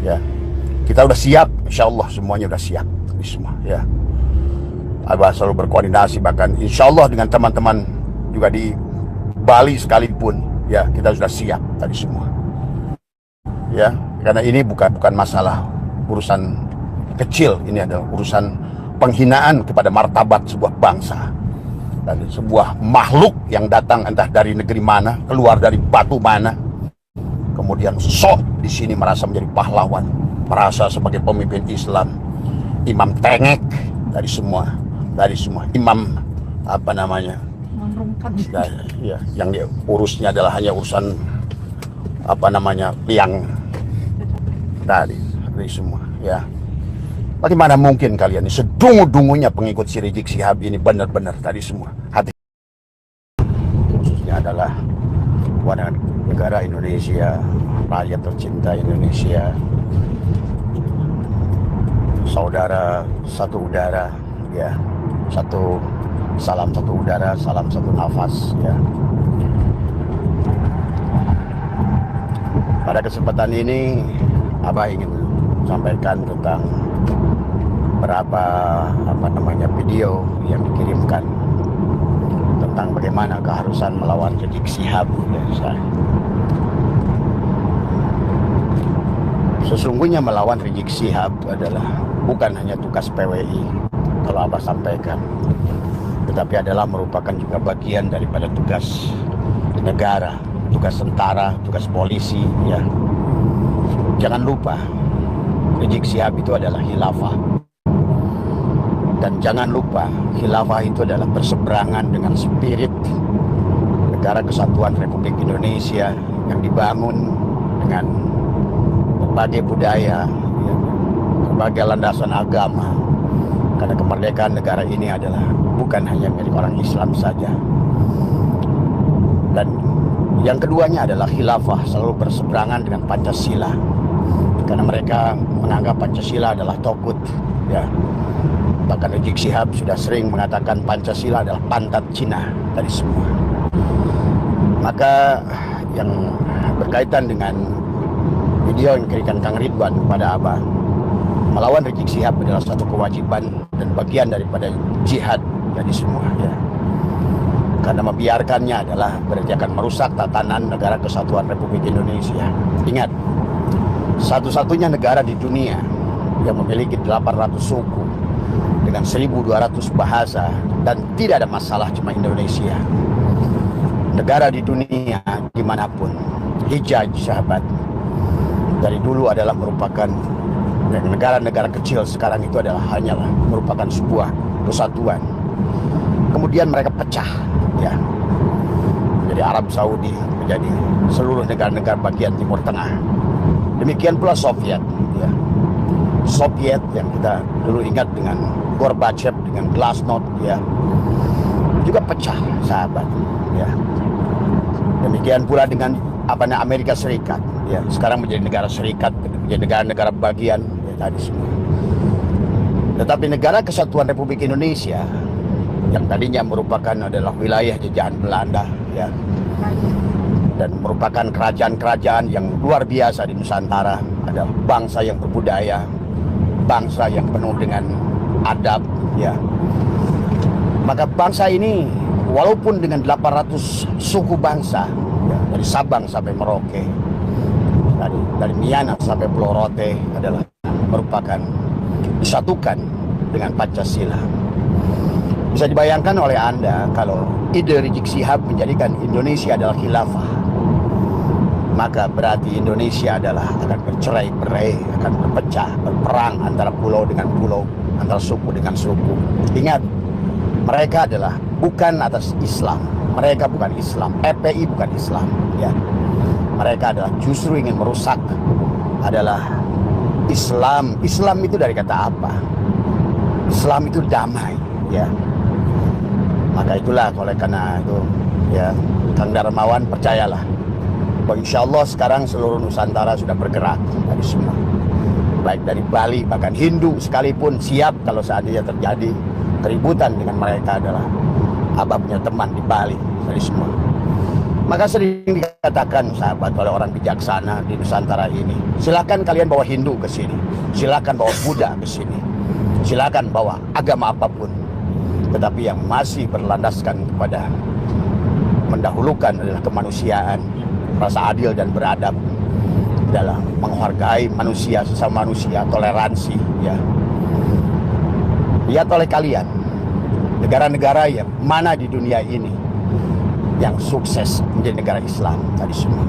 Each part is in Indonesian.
ya. Kita udah siap, insya Allah semuanya udah siap tadi semua, ya. Abah selalu berkoordinasi, bahkan insya Allah dengan teman-teman juga di Bali sekalipun, ya, kita sudah siap tadi semua, ya. Karena ini bukan masalah urusan kecil, ini adalah urusan penghinaan kepada martabat sebuah bangsa dan sebuah makhluk yang datang entah dari negeri mana, keluar dari batu mana, kemudian sok di sini merasa menjadi pahlawan, merasa sebagai pemimpin Islam, imam tengek dari semua imam apa namanya, ya, yang dia urusnya adalah hanya urusan apa namanya yang dari semua, ya. Bagaimana mungkin kalian ini sedungu-dungunya pengikut si Rizik Syihab ini benar-benar tadi semua hati khususnya adalah warga negara Indonesia, rakyat tercinta Indonesia, saudara satu udara, ya, satu salam satu udara, salam satu nafas, ya. Pada kesempatan ini Abah ingin sampaikan tentang berapa video yang dikirimkan tentang bagaimana keharusan melawan Rizik Syihab. Sesungguhnya melawan Rizik Syihab adalah bukan hanya tugas PWI, kalau Abah sampaikan, tetapi adalah merupakan juga bagian daripada tugas negara, tugas tentara, tugas polisi, ya. Jangan lupa Rizik Syihab itu adalah khilafah, dan jangan lupa khilafah itu adalah berseberangan dengan spirit Negara Kesatuan Republik Indonesia yang dibangun dengan berbagai budaya, ya, berbagai landasan agama. Karena kemerdekaan negara ini adalah bukan hanya milik orang Islam saja. Dan yang keduanya adalah khilafah selalu berseberangan dengan Pancasila, karena mereka menganggap Pancasila adalah togut, ya. Bahkan Rizik Syihab sudah sering mengatakan Pancasila adalah pantat Cina dari semua. Maka yang berkaitan dengan video yang diberikan Kang Ridwan kepada Abah, melawan Rizik Syihab adalah satu kewajiban dan bagian daripada jihad dari semua, ya. Karena membiarkannya adalah berarti akan merusak tatanan Negara Kesatuan Republik Indonesia. Ingat, satu-satunya negara di dunia yang memiliki 800 suku dengan 1.200 bahasa, dan tidak ada masalah cuma Indonesia. Negara di dunia dimanapun, Hijaz sahabat, dari dulu adalah merupakan negara-negara kecil, sekarang itu adalah hanyalah merupakan sebuah kesatuan. Kemudian mereka pecah, ya. Jadi Arab Saudi menjadi seluruh negara-negara bagian Timur Tengah. Demikian pula Soviet, ya. Soviet yang kita dulu ingat dengan Gorbachev, dengan Glasnost, ya, juga pecah, sahabat, ya. Demikian pula dengan Amerika Serikat, ya, sekarang menjadi negara serikat, menjadi negara-negara bagian, ya, tadi semua. Tetapi Negara Kesatuan Republik Indonesia yang tadinya merupakan adalah wilayah jajahan Belanda, ya, dan merupakan kerajaan-kerajaan yang luar biasa di Nusantara, ada bangsa yang berbudaya, bangsa yang penuh dengan adab, ya. Maka bangsa ini walaupun dengan 800 suku bangsa, ya, dari Sabang sampai Merauke, dari Miangas sampai Pulau Rote adalah merupakan disatukan dengan Pancasila. Bisa dibayangkan oleh Anda kalau ide Rizik Syihab menjadikan Indonesia adalah khilafah, maka berarti Indonesia adalah akan bercerai-berai, akan berpecah, berperang antara pulau dengan pulau, antara suku dengan suku. Ingat, mereka adalah bukan atas Islam, mereka bukan Islam, FPI bukan Islam, ya. Mereka adalah justru ingin merusak adalah Islam. Islam itu dari kata apa? Islam itu damai, ya. Maka itulah, oleh karena itu, ya, Kang Darmawan, percayalah bahwa insya Allah sekarang seluruh Nusantara sudah bergerak dari semua, baik dari Bali, bahkan Hindu sekalipun siap kalau seandainya terjadi keributan dengan mereka. Adalah Abah punya teman di Bali dari semua. Maka sering dikatakan sahabat oleh orang bijaksana di Nusantara ini, silakan kalian bawa Hindu ke sini, silakan bawa Buddha ke sini, silakan bawa agama apapun, tetapi yang masih berlandaskan kepada mendahulukan adalah kemanusiaan, rasa adil dan beradab, dalam menghargai manusia, sesama manusia, toleransi, ya. Lihat oleh kalian, negara-negara yang mana di dunia ini yang sukses menjadi negara Islam tadi semua.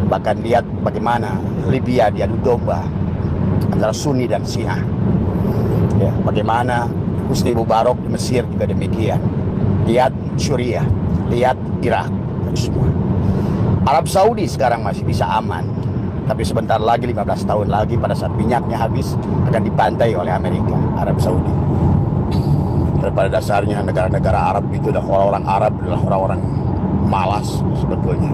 Bahkan lihat bagaimana Libya diadu domba antara Sunni dan Syiah. Ya, bagaimana Husni Mubarak di Mesir juga demikian. Lihat Suriah, lihat Irak, tadi semua. Arab Saudi sekarang masih bisa aman, tapi sebentar lagi 15 tahun lagi pada saat minyaknya habis akan dibantai oleh Amerika, Arab Saudi. Pada dasarnya negara-negara Arab itu adalah orang-orang Arab adalah orang-orang malas sebetulnya.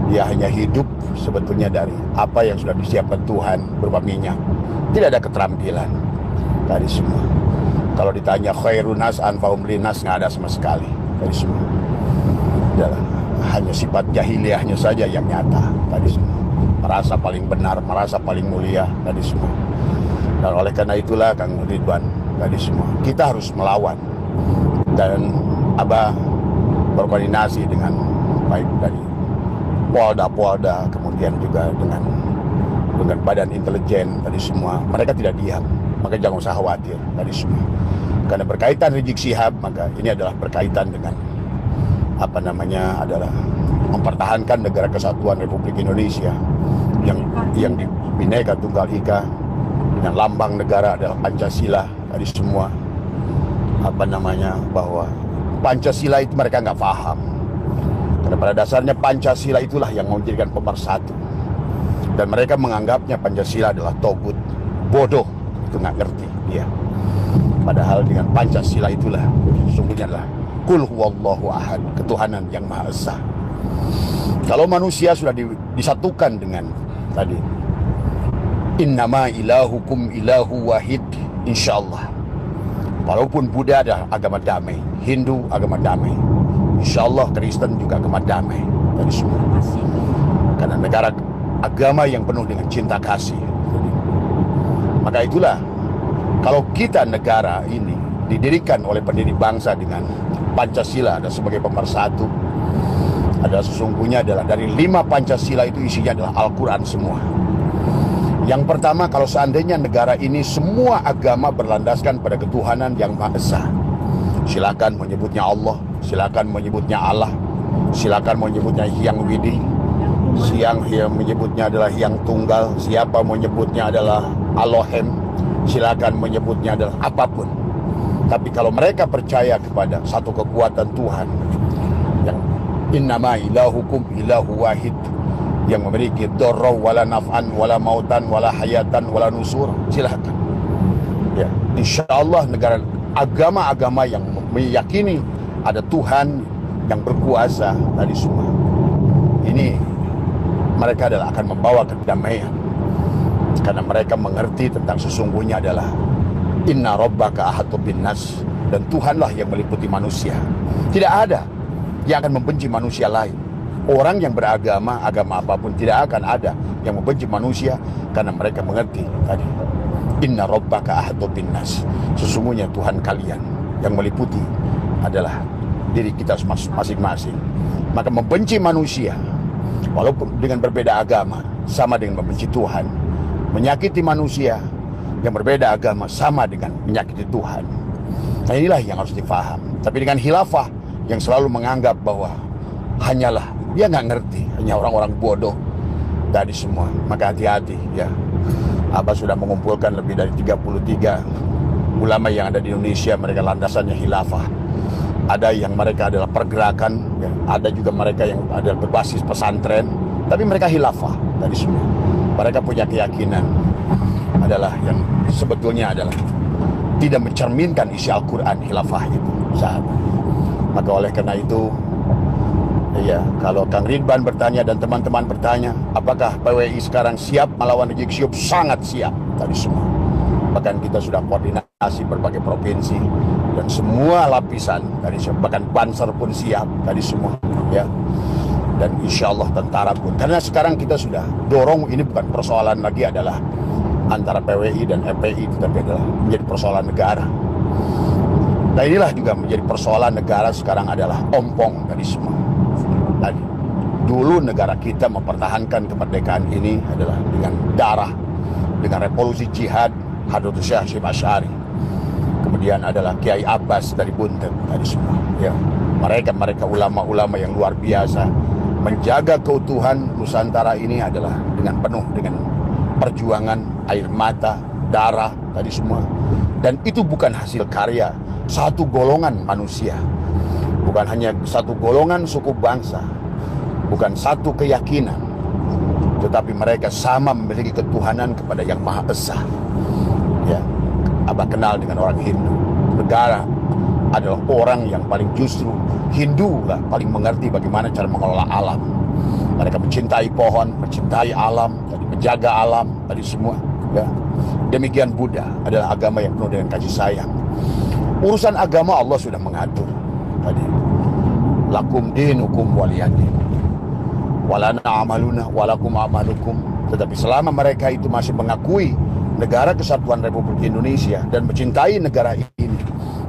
Dia hanya hidup sebetulnya dari apa yang sudah disiapkan Tuhan berupa minyak. Tidak ada keterampilan dari semua. Kalau ditanya khairun nas anfa'um linnas, nggak ada sama sekali dari semua. Adalah hanya sifat jahiliyahnya saja yang nyata tadi semua. Merasa paling benar, merasa paling mulia tadi semua. Dan oleh karena itulah Kang Ridwan tadi semua, kita harus melawan. Dan Abah berkoordinasi dengan baik dari Polda, kemudian juga dengan badan intelijen tadi semua. Mereka tidak diam, maka jangan usah khawatir tadi semua. Karena berkaitan Rizik Syihab, maka ini adalah berkaitan dengan adalah mempertahankan negara kesatuan Republik Indonesia yang di Bhinneka Tunggal Ika dengan lambang negara adalah Pancasila tadi semua. Bahwa Pancasila itu mereka nggak paham. Karena pada dasarnya Pancasila itulah yang menjadikan pemersatu. Dan mereka menganggapnya Pancasila adalah togut, bodoh, itu nggak ngerti dia. Padahal dengan Pancasila itulah sesungguhnya adalah Qul huwallahu ahad, ketuhanan yang Maha Esa. Kalau manusia sudah disatukan dengan tadi innama ilahukum ilahu wahid, insyaallah. Walaupun Buddha adalah agama damai, Hindu agama damai, insyaallah Kristen juga agama damai dari semua. Karena negara agama yang penuh dengan cinta kasih. Maka itulah kalau kita negara ini didirikan oleh pendiri bangsa dengan Pancasila dan sebagai pemersatu, adalah sesungguhnya adalah dari 5 Pancasila itu isinya adalah Al-Quran semua. Yang pertama, kalau seandainya negara ini semua agama berlandaskan pada ketuhanan yang Maha Esa, silakan menyebutnya Allah, silakan menyebutnya Allah, silakan menyebutnya Hyang Widi, siang yang menyebutnya adalah Hyang Tunggal, siapa menyebutnya adalah Elohim, silakan menyebutnya adalah apapun. Tapi kalau mereka percaya kepada satu kekuatan Tuhan yang innama ilahukum ilahu wahid, yang memiliki dorro wala naf'an wala mautan wala hayatan wala nusur, silakan. Ya, insyaallah negara agama-agama yang meyakini ada Tuhan yang berkuasa tadi semua, ini mereka adalah akan membawa kedamaian. Karena mereka mengerti tentang sesungguhnya adalah inna rabbaka ahatu bin nas, dan Tuhanlah yang meliputi manusia. Tidak ada yang akan membenci manusia lain. Orang yang beragama, agama apapun, tidak akan ada yang membenci manusia, karena mereka mengerti tadi inna rabbaka ahatu bin nas, sesungguhnya Tuhan kalian yang meliputi adalah diri kita masing-masing. Maka membenci manusia walaupun dengan berbeda agama sama dengan membenci Tuhan. Menyakiti manusia yang berbeda agama sama dengan menyakiti Tuhan. Nah, inilah yang harus difaham. Tapi dengan khilafah yang selalu menganggap bahwa hanyalah, dia nggak ngerti, hanya orang-orang bodoh tadi semua. Maka hati-hati ya. Abah sudah mengumpulkan lebih dari 33 ulama yang ada di Indonesia, mereka landasannya khilafah. Ada yang mereka adalah pergerakan ya. Ada juga mereka yang ada berbasis pesantren, tapi mereka khilafah tadi semua. Mereka punya keyakinan adalah yang sebetulnya adalah tidak mencerminkan isi Al-Quran khilafah itu, sahabat. Maka oleh karena itu ya, kalau Kang Ridwan bertanya dan teman-teman bertanya, apakah PWI sekarang siap melawan Rizik Syihab? Sangat siap tadi semua. Bahkan kita sudah koordinasi berbagai provinsi dan semua lapisan tadi, bahkan Banser pun siap tadi semua ya. ya. Dan insya Allah tentara pun, karena sekarang kita sudah dorong, ini bukan persoalan lagi adalah antara PWI dan FPI, tetapi adalah menjadi persoalan negara. Nah inilah juga menjadi persoalan negara sekarang adalah ompong dari semua. Tadi dulu negara kita mempertahankan kemerdekaan ini adalah dengan darah, dengan revolusi jihad Hadratus Syekh Hasyim Asy'ari. Kemudian adalah Kiai Abbas dari Buntet tadi semua. Ya, mereka ulama-ulama yang luar biasa menjaga keutuhan Nusantara ini adalah dengan penuh dengan perjuangan air mata, darah tadi semua. Dan itu bukan hasil karya satu golongan manusia, bukan hanya satu golongan suku bangsa, bukan satu keyakinan, tetapi mereka sama memiliki ketuhanan kepada Yang Maha Esa. Ya, Abah kenal dengan orang Hindu. Negara adalah orang yang paling justru Hindu lah paling mengerti bagaimana cara mengelola alam. Mereka mencintai pohon, mencintai alam, menjaga alam tadi semua. Ya. Demikian Buddha adalah agama yang penuh dengan kasih sayang. Urusan agama Allah sudah mengatur tadi. Lakum dinukum waliyadin. Walana amaluna walakum amalukum. Tetapi selama mereka itu masih mengakui negara kesatuan Republik Indonesia dan mencintai negara ini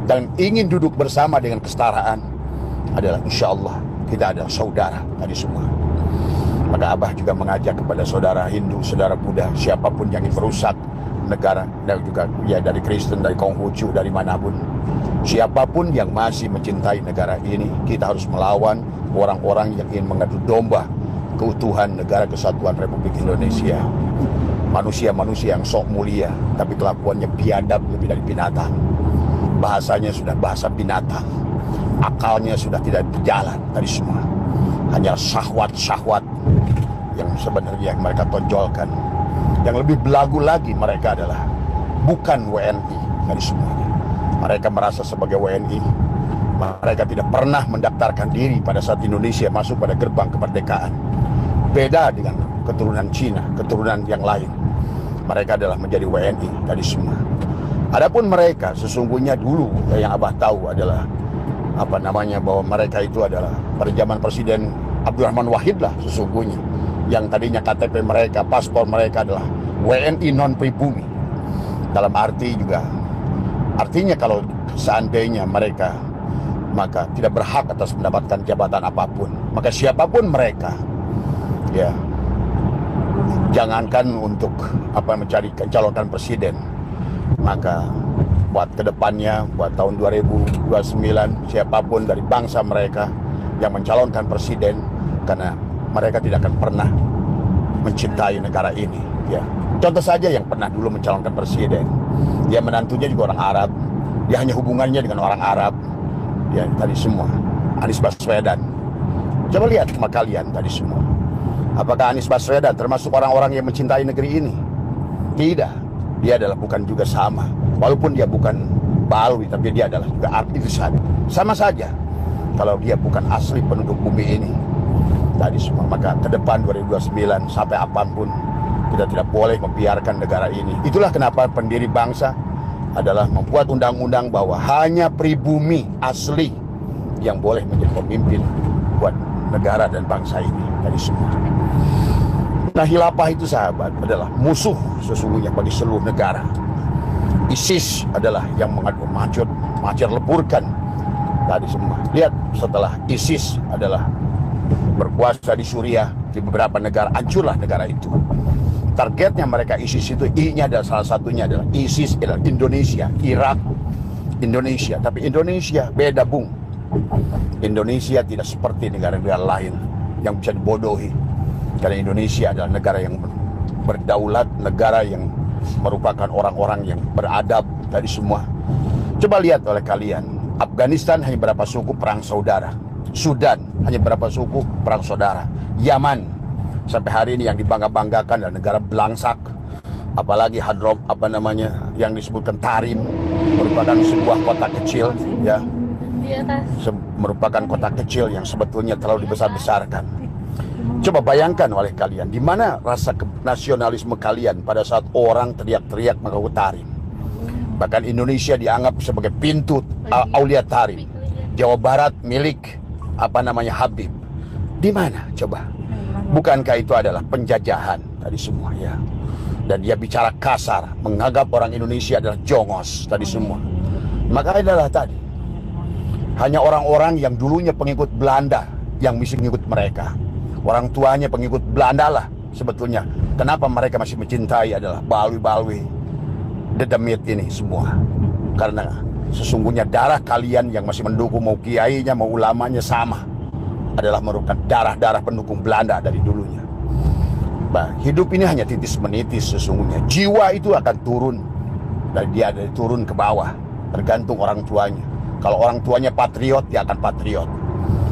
dan ingin duduk bersama dengan kesetaraan, adalah insya Allah kita adalah saudara tadi semua. Maka Abah juga mengajak kepada saudara Hindu, saudara Buddha, siapapun yang ingin merusak negara, dan juga ya dari Kristen, dari Konghucu, dari manapun, siapapun yang masih mencintai negara ini, kita harus melawan orang-orang yang ingin mengadu domba keutuhan negara kesatuan Republik Indonesia. Manusia-manusia yang sok mulia, tapi kelakuannya biadab lebih dari binatang. Bahasanya sudah bahasa binatang, akalnya sudah tidak berjalan tadi semua. Hanya syahwat-syahwat yang sebenarnya mereka tonjolkan. Yang lebih belagu lagi, mereka adalah bukan WNI dari semuanya. Mereka merasa sebagai WNI. Mereka tidak pernah mendaftarkan diri pada saat Indonesia masuk pada gerbang kemerdekaan. Beda dengan keturunan Cina, keturunan yang lain. Mereka adalah menjadi WNI tadi semua. Adapun mereka sesungguhnya dulu yang Abah tahu adalah bahwa mereka itu adalah pada zaman Presiden Abdurrahman Wahid lah sesungguhnya, yang tadinya KTP mereka, paspor mereka adalah WNI non pribumi. Dalam arti juga, artinya kalau seandainya mereka maka tidak berhak atas mendapatkan jabatan apapun, maka siapapun mereka, ya, jangankan untuk mencari calonkan presiden, maka buat kedepannya, buat tahun 2029, siapapun dari bangsa mereka yang mencalonkan presiden, karena mereka tidak akan pernah mencintai negara ini. Ya, contoh saja yang pernah dulu mencalonkan presiden, dia menantunya juga orang Arab, dia hanya hubungannya dengan orang Arab. Ya, tadi semua Anies Baswedan. Coba lihat sama kalian tadi semua. Apakah Anies Baswedan termasuk orang-orang yang mencintai negeri ini? Tidak. Dia adalah bukan juga sama. Walaupun dia bukan Balawi, tapi dia adalah juga artisan. Sama saja. Kalau dia bukan asli penduduk bumi ini. Tadi semua. Maka ke depan 2029 sampai apapun, kita tidak boleh membiarkan negara ini. Itulah kenapa pendiri bangsa adalah membuat undang-undang bahwa hanya pribumi asli yang boleh menjadi pemimpin buat negara dan bangsa ini dari semua. Nah, khilafah itu sahabat adalah musuh sesungguhnya bagi seluruh negara. ISIS adalah yang macet leburkan tadi semua. Lihat, setelah ISIS adalah berkuasa di Suriah, di beberapa negara, hancurlah negara itu. Targetnya mereka ISIS itu, I-nya adalah salah satunya adalah ISIS adalah Indonesia, Irak, Indonesia. Tapi Indonesia beda, Bung. Indonesia tidak seperti negara-negara lain yang bisa dibodohi. Karena Indonesia adalah negara yang berdaulat, negara yang merupakan orang-orang yang beradab dari semua. Coba lihat oleh kalian, Afghanistan hanya berapa suku perang saudara. Sudan hanya berapa suku perang saudara. Yaman sampai hari ini yang dibangga-banggakan adalah negara belangsak. Apalagi Hadrom yang disebutkan Tarim, merupakan sebuah kota kecil, ya, merupakan kota kecil yang sebetulnya terlalu dibesar-besarkan. Coba bayangkan oleh kalian, di mana rasa nasionalisme kalian pada saat orang teriak-teriak mengaku Tarim. Bahkan Indonesia dianggap sebagai pintu Aulia Tarim. Jawa Barat milik Habib. Di mana coba? Bukankah itu adalah penjajahan tadi semua ya? Dan dia bicara kasar, menganggap orang Indonesia adalah jongos tadi semua. Maka adalah tadi hanya orang-orang yang dulunya pengikut Belanda yang mesti mengikut mereka. Orang tuanya pengikut Belanda lah sebetulnya. Kenapa mereka masih mencintai adalah balwi-balwi dedemit ini semua? Karena sesungguhnya darah kalian yang masih mendukung, mau kiainya mau ulamanya sama, adalah merupakan darah-darah pendukung Belanda dari dulunya. Bah, hidup ini hanya titis menitis sesungguhnya. Jiwa itu akan turun dari dia, dari turun ke bawah, tergantung orang tuanya. Kalau orang tuanya patriot, dia akan patriot.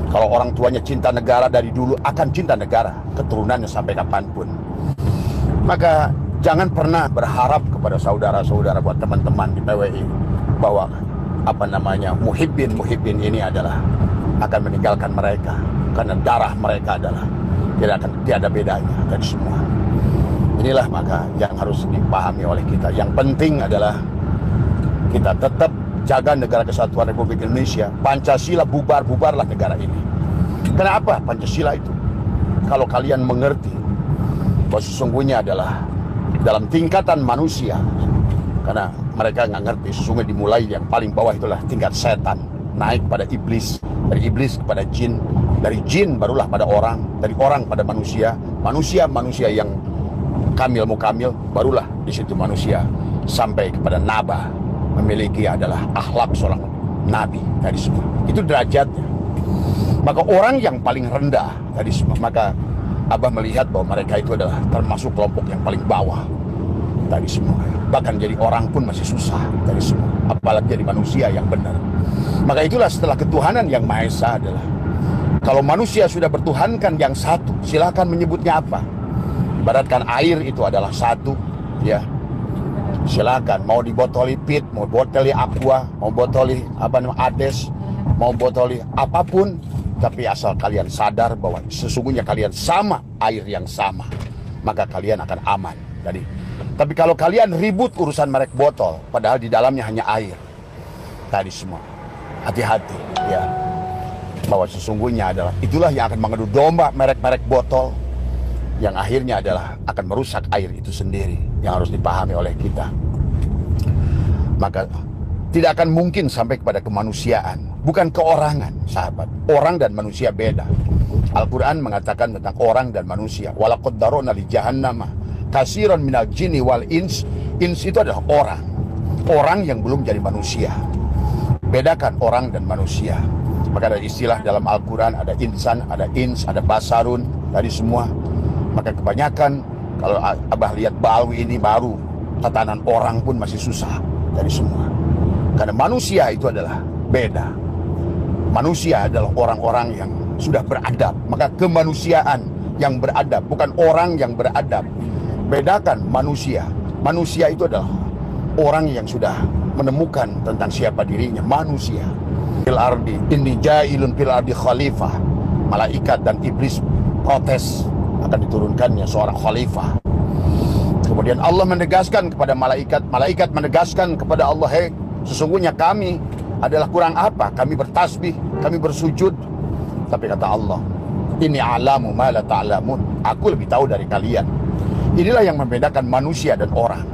Kalau orang tuanya cinta negara dari dulu, akan cinta negara, keturunannya sampai kapanpun. Maka jangan pernah berharap kepada saudara-saudara, buat teman-teman di PWI, bahwa muhibbin ini adalah akan meninggalkan mereka, karena darah mereka adalah tiada bedanya dari semua. Inilah maka yang harus dipahami oleh kita. Yang penting adalah kita tetap jaga negara kesatuan Republik Indonesia. Pancasila, bubarlah negara ini. Kenapa Pancasila itu? Kalau kalian mengerti bahwa sesungguhnya adalah dalam tingkatan manusia, karena mereka nggak ngerti, sesungguhnya dimulai yang paling bawah itulah tingkat setan, naik pada iblis, dari iblis kepada jin, dari jin barulah pada orang, dari orang pada manusia, manusia yang kamil mukamil, barulah di situ manusia sampai kepada nabah, memiliki adalah akhlak seorang nabi tadi semua. Itu derajatnya. Maka orang yang paling rendah tadi semua, maka Abah melihat bahwa mereka itu adalah termasuk kelompok yang paling bawah tadi semua. Bahkan jadi orang pun masih susah tadi semua, apalagi jadi manusia yang benar. Maka itulah setelah ketuhanan yang Maha Esa adalah, kalau manusia sudah bertuhankan yang satu, silakan menyebutnya apa. Ibaratkan air itu adalah satu, ya. Silakan mau dibotoli pit, mau botoli aqua, mau botoli ades, mau botoli apapun, tapi asal kalian sadar bahwa sesungguhnya kalian sama, air yang sama, maka kalian akan aman tadi. Tapi kalau kalian ribut urusan merek botol, padahal di dalamnya hanya air tadi semua, hati-hati ya, bahwa sesungguhnya adalah itulah yang akan mengadu domba merek-merek botol, yang akhirnya adalah akan merusak air itu sendiri, yang harus dipahami oleh kita. Maka tidak akan mungkin sampai kepada kemanusiaan, bukan keorangan, sahabat. Orang dan manusia beda. Al-Quran mengatakan tentang orang dan manusia, walaqad darona li jahannama katsiran minal jinni wal ins. Ins itu adalah orang yang belum jadi manusia. Bedakan orang dan manusia. Maka ada istilah dalam Al-Quran, ada insan, ada ins, ada basarun, tadi semua. Maka kebanyakan kalau Abah lihat balwi ini baru, tatanan orang pun masih susah dari semua. Karena manusia itu adalah beda. Manusia adalah orang-orang yang sudah beradab. Maka kemanusiaan yang beradab, bukan orang yang beradab. Bedakan manusia. Manusia itu adalah orang yang sudah menemukan tentang siapa dirinya, manusia. Fil ardi inni ja'ilun fil ardi khalifah. Malaikat dan iblis protes akan diturunkannya seorang khalifah. Kemudian Allah menegaskan kepada malaikat, malaikat menegaskan kepada Allah, hei, sesungguhnya kami adalah kurang apa? Kami bertasbih, kami bersujud. Tapi kata Allah, ini alamu ma la ta'lamun. Aku lebih tahu dari kalian. Inilah yang membedakan manusia dan orang.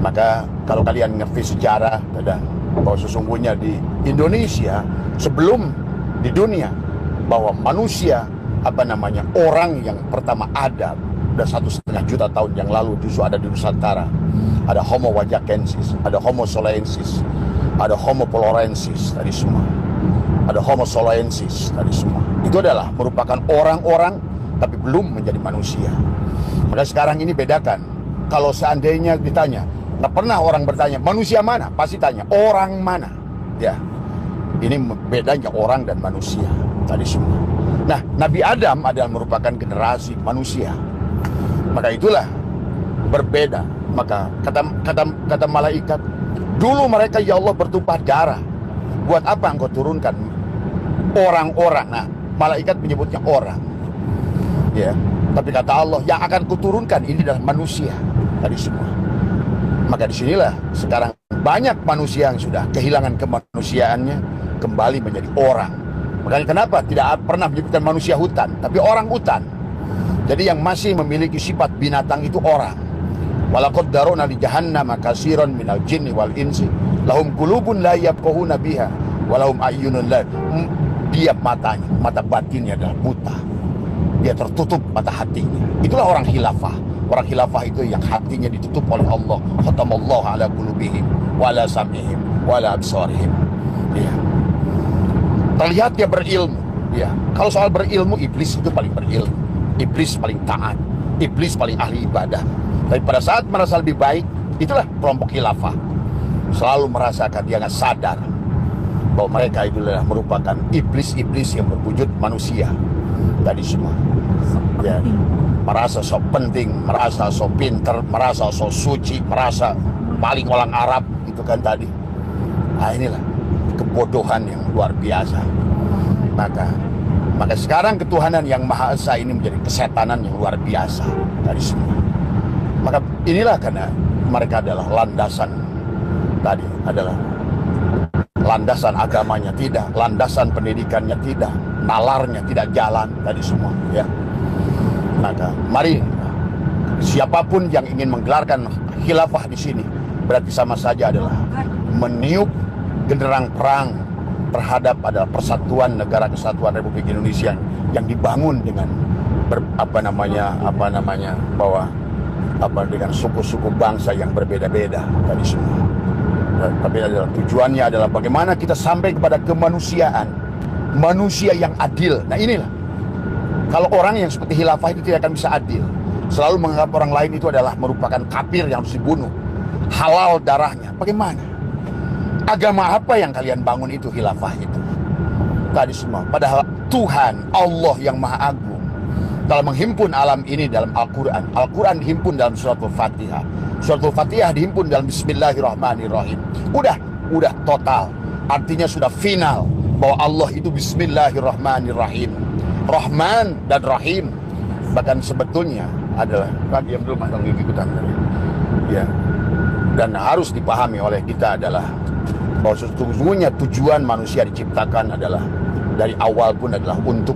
Maka kalau kalian ngerti sejarah, bahwa sesungguhnya di Indonesia sebelum di dunia, bahwa manusia orang yang pertama ada 1,5 juta tahun yang lalu justru ada di Nusantara. Ada Homo wajakensis, ada Homo solensis, ada Homo polorensis tadi semua, ada Homo soloensis tadi semua. Itu adalah merupakan orang-orang tapi belum menjadi manusia. Maka sekarang ini bedakan. Kalau seandainya ditanya, nggak pernah orang bertanya manusia mana, pasti tanya orang mana. Ya, ini bedanya orang dan manusia tadi semua. Nah, Nabi Adam adalah merupakan generasi manusia. Maka itulah berbeda. Maka kata malaikat, dulu mereka ya Allah bertumpah darah. Buat apa engkau turunkan orang-orang? Nah, malaikat menyebutnya orang. Ya, tapi kata Allah, yang akan kuturunkan ini adalah manusia tadi semua. Maka disinilah sekarang banyak manusia yang sudah kehilangan kemanusiaannya, kembali menjadi orang. Makanya kenapa tidak pernah menyebutkan manusia hutan, tapi orang hutan. Jadi yang masih memiliki sifat binatang itu orang. Walaqad daruna li jahannama katsiran minal jinni wal insi lahum qulubun la yafqahuna biha walahum ayyunun la, dia matanya, mata batinnya adalah buta. Dia tertutup mata hatinya. Itulah orang khilafah. Orang khilafah itu yang hatinya ditutup oleh Allah. Khatamallahu ala qulubihim wa ala sam'ihim wa ala absarihim. Ya. Terlihat dia berilmu. Ya. Kalau soal berilmu, iblis itu paling berilmu. Iblis paling taat. Iblis paling ahli ibadah. Tapi pada saat merasa lebih baik, itulah kelompok khilafah. Selalu merasakan dia nggak sadar bahwa mereka itu adalah merupakan iblis-iblis yang berwujud manusia tadi semua. Ya, merasa sok penting, merasa sok pinter, merasa sok suci, merasa paling orang Arab itu kan tadi. Nah inilah kebodohan yang luar biasa. Maka sekarang ketuhanan yang Maha Esa ini menjadi kesetanan yang luar biasa tadi semua. Maka inilah karena mereka adalah landasan tadi, adalah landasan agamanya tidak, landasan pendidikannya tidak, nalarnya tidak jalan tadi semua ya. Maka mari siapapun yang ingin menggelarkan khilafah di sini berarti sama saja adalah meniup genderang perang terhadap adalah persatuan negara kesatuan Republik Indonesia yang dibangun dengan dengan suku-suku bangsa yang berbeda-beda tadi semua. Tapi adalah tujuannya adalah bagaimana kita sampai kepada kemanusiaan, manusia yang adil. Nah inilah, kalau orang yang seperti khilafah itu tidak akan bisa adil, selalu menganggap orang lain itu adalah merupakan kafir yang harus dibunuh, halal darahnya. Bagaimana? Agama apa yang kalian bangun itu khilafah itu? Tadi semua. Padahal Tuhan Allah yang Maha Agung dalam menghimpun alam ini dalam Al-Quran. Al-Quran dihimpun dalam surat Al-Fatihah. Surat Al-Fatihah dihimpun dalam Bismillahirrahmanirrahim. Udah total. Artinya sudah final bahwa Allah itu Bismillahirrahmanirrahim. Rahman dan Rahim. Bahkan sebetulnya adalah, diam dulu Mas, ikutan. Ya. Dan harus dipahami oleh kita adalah bahwa sesungguhnya tujuan manusia diciptakan adalah dari awal pun adalah untuk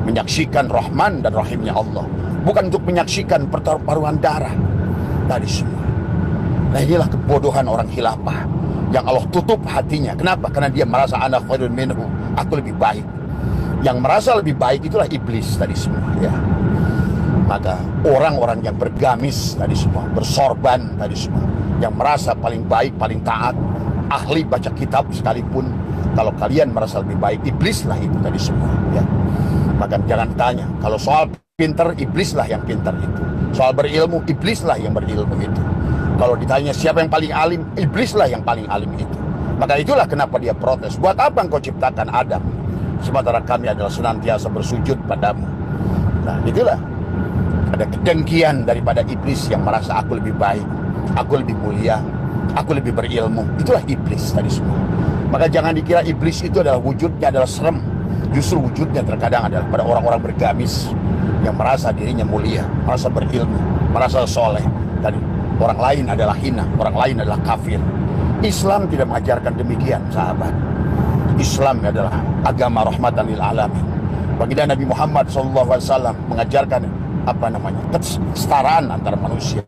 menyaksikan Rahman dan Rahimnya Allah, bukan untuk menyaksikan pertaruhan darah tadi semua. Nah inilah kebodohan orang khilafah yang Allah tutup hatinya. Kenapa? Karena dia merasa ana khairun minhu, aku lebih baik. Yang merasa lebih baik itulah iblis tadi semua ya. Maka orang-orang yang bergamis tadi semua, bersorban tadi semua, yang merasa paling baik, paling taat, ahli baca kitab sekalipun, kalau kalian merasa lebih baik, iblislah itu tadi semua ya. Maka jangan tanya, kalau soal pinter, iblislah yang pintar itu. Soal berilmu, iblislah yang berilmu itu. Kalau ditanya siapa yang paling alim, iblislah yang paling alim itu. Maka itulah kenapa dia protes. Buat apa engkau ciptakan Adam, sementara kami adalah senantiasa bersujud padamu. Nah itulah, ada kedengkian daripada iblis yang merasa aku lebih baik, aku lebih mulia, aku lebih berilmu. Itulah iblis tadi semua. Maka jangan dikira iblis itu adalah wujudnya adalah serem. Justru wujudnya terkadang adalah pada orang-orang bergamis yang merasa dirinya mulia, merasa berilmu, merasa soleh. Tadi orang lain adalah hina, orang lain adalah kafir. Islam tidak mengajarkan demikian, sahabat. Islam adalah agama rahmatan lil alamin. Baginda Nabi Muhammad SAW mengajarkan kesetaraan antara manusia,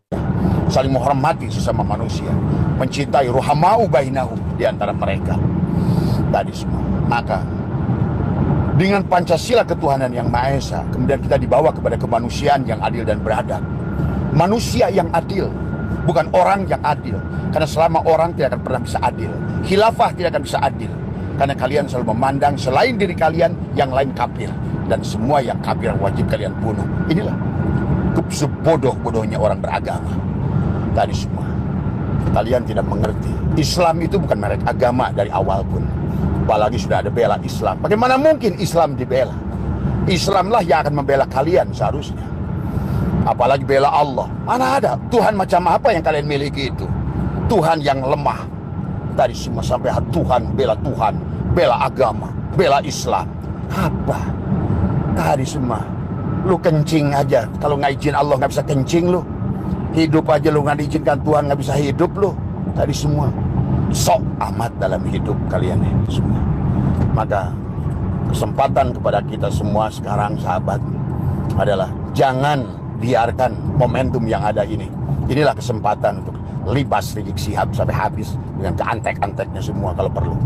saling menghormati sesama manusia, mencintai ruhamau bainahum di antara mereka. Tadi semua. Maka dengan Pancasila ketuhanan yang Maha Esa, kemudian kita dibawa kepada kemanusiaan yang adil dan beradab. Manusia yang adil, bukan orang yang adil. Karena selama orang tidak akan pernah bisa adil, khilafah tidak akan bisa adil. Karena kalian selalu memandang selain diri kalian, yang lain kafir. Dan semua yang kafir wajib kalian bunuh. Inilah sebodoh-bodohnya orang beragama. Tadi semua. Kalian tidak mengerti. Islam itu bukan merek agama dari awal pun. Apalagi sudah ada bela Islam. Bagaimana mungkin Islam dibela? Islamlah yang akan membela kalian seharusnya. Apalagi bela Allah. Mana ada Tuhan macam apa yang kalian miliki itu? Tuhan yang lemah. Tadi semua sampai Tuhan, bela agama, bela Islam. Apa? Tadi semua. Lu kencing aja. Kalau nggak izin Allah nggak bisa kencing lu. Hidup aja lu nggak diizinkan Tuhan nggak bisa hidup lu. Tadi semua. Sok amat dalam hidup kalian ini semua. Maka Kesempatan kepada kita semua sekarang, sahabat, adalah jangan biarkan momentum yang ada ini. Inilah kesempatan untuk libas Rizik Syihab sampai habis dengan keantek-anteknya semua kalau perlu.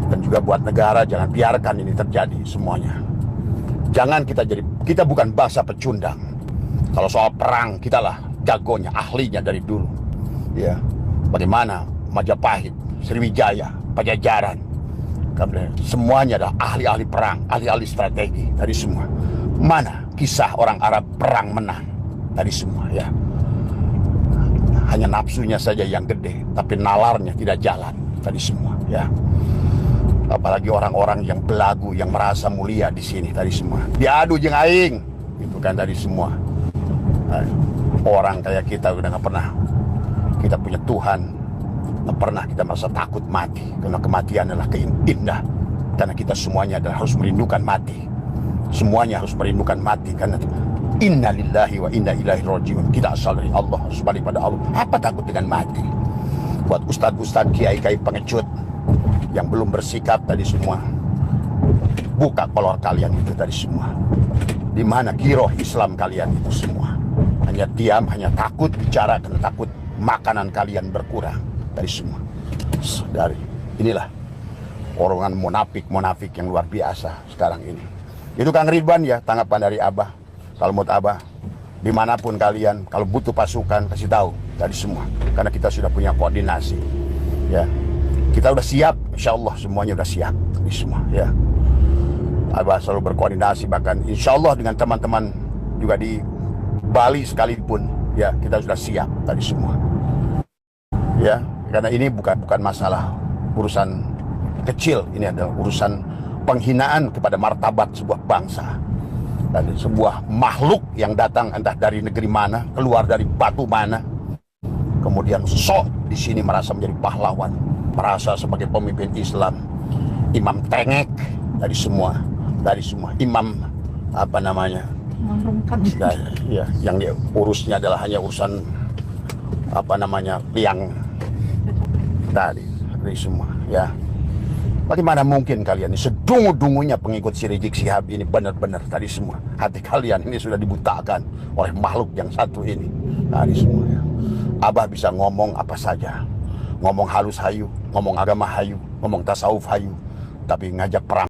Dan juga buat negara, jangan biarkan ini terjadi semuanya. Jangan kita bukan bangsa pecundang. Kalau soal perang, kita lah jagonya, ahlinya dari dulu. Ya, bagaimana Majapahit, Sriwijaya, Pajajaran, semuanya adalah ahli-ahli perang, ahli-ahli strategi dari semua. Mana kisah orang Arab perang menang dari semua, ya. Hanya nafsunya saja yang gede, tapi nalarnya tidak jalan tadi semua, ya. Apalagi orang-orang yang belagu, yang merasa mulia di sini tadi semua. Diadu jeung aing, itu kan tadi semua. Orang kayak kita udah nggak pernah. Kita punya Tuhan, nggak pernah kita merasa takut mati, karena kematian adalah indah. Karena kita semuanya adalah harus merindukan mati. Semuanya harus merindukan mati karena inna lillahi wa inna ilaihi rajiun. Kita asal dari Allah, harus balik pada Allah. Apa takut dengan mati? Buat ustadz-ustadz, kiai-kiai pengecut yang belum bersikap tadi semua, buka kolor kalian itu tadi semua. Di mana giroh Islam kalian itu semua? Hanya diam, hanya takut bicara karena takut makanan kalian berkurang dari semua. Dari inilah orang munafik yang luar biasa sekarang ini. Itu Kang Ridwan ya, tanggapan dari Abah. Kalau menurut Abah, dimanapun kalian, kalau butuh pasukan, kasih tahu dari semua. Karena kita sudah punya koordinasi. Ya, kita udah siap, insya Allah semuanya udah siap dari semua. Ya, Abah selalu berkoordinasi, bahkan insya Allah dengan teman-teman juga di Bali sekalipun, ya kita sudah siap tadi semua. Ya, karena ini bukan masalah urusan kecil, ini adalah urusan penghinaan kepada martabat sebuah bangsa dan sebuah makhluk yang datang entah dari negeri mana, keluar dari batu mana, kemudian sok di sini merasa menjadi pahlawan, merasa sebagai pemimpin Islam, imam tengek dari semua imam apa namanya, ya, yang dia urusnya adalah hanya urusan apa namanya liang dari semua, ya. Bagaimana mungkin kalian ini sedungu-dungunya pengikut si Rizik Syihab ini benar-benar tadi semua. Hati kalian ini sudah dibutakan oleh makhluk yang satu ini tadi semua, ya. Abah bisa ngomong apa saja, ngomong halus hayu, ngomong agama hayu, ngomong tasawuf hayu, tapi ngajak perang